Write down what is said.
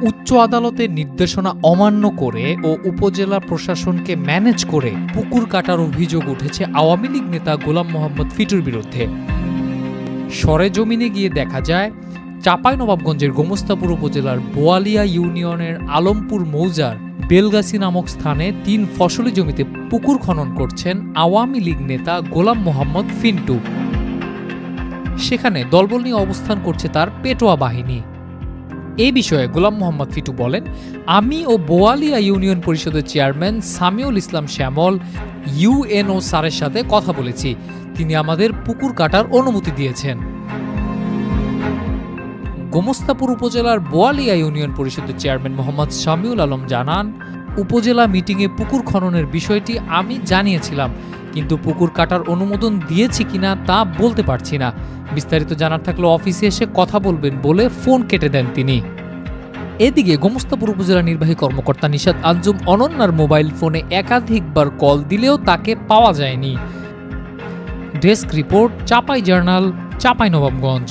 উচ্চ আদালতের নির্দেশনা অমান্য করে ও উপজেলা প্রশাসনকে ম্যানেজ করে পুকুর কাটার অভিযোগ উঠেছে আওয়ামী লীগ নেতা গোলাম মোহাম্মদ ফিটুর বিরুদ্ধে। সরেজমিনে গিয়ে দেখা যায়, চাঁপাইনবাবগঞ্জের গোমস্তাপুর উপজেলার বোয়ালিয়া ইউনিয়নের আলমপুর মৌজার বেলগাছি নামক স্থানে ৩ ফসলি জমিতে পুকুর খনন করছেন আওয়ামী লীগ নেতা গোলাম মোহাম্মদ ফিন্টু। সেখানে দলবল নিয়ে অবস্থান করছে তার পেটোয়া বাহিনী। এ বিষয়ে গোলাম মোহাম্মদ ফিটু বলেন, আমি ও বোয়ালিয়া ইউনিয়ন পরিষদের চেয়ারম্যান সামিউল ইসলাম শ্যামল ইউএনও স্যারের সাথে কথা বলেছি, তিনি আমাদের পুকুর কাটার অনুমতি দিয়েছেন। গোমস্তাপুর উপজেলার বোয়ালিয়া ইউনিয়ন পরিষদের চেয়ারম্যান মোহাম্মদ শামিউল আলম জানান, উপজেলা মিটিংয়ে পুকুর খননের বিষয়টি আমি জানিয়েছিলাম, কিন্তু পুকুর কাটার অনুমোদন দিয়েছি কিনা তা বলতে পারছি না। বিস্তারিত জানার থাকলে অফিসে এসে কথা বলবেন বলে ফোন কেটে দেন তিনি। এদিকে গোমস্তাপুর উপজেলা নির্বাহী কর্মকর্তা নিশাত আঞ্জুম অনন্যার মোবাইল ফোনে একাধিকবার কল দিলেও তাকে পাওয়া যায়নি। Desk report, Chapai journal, Chapainawabganj.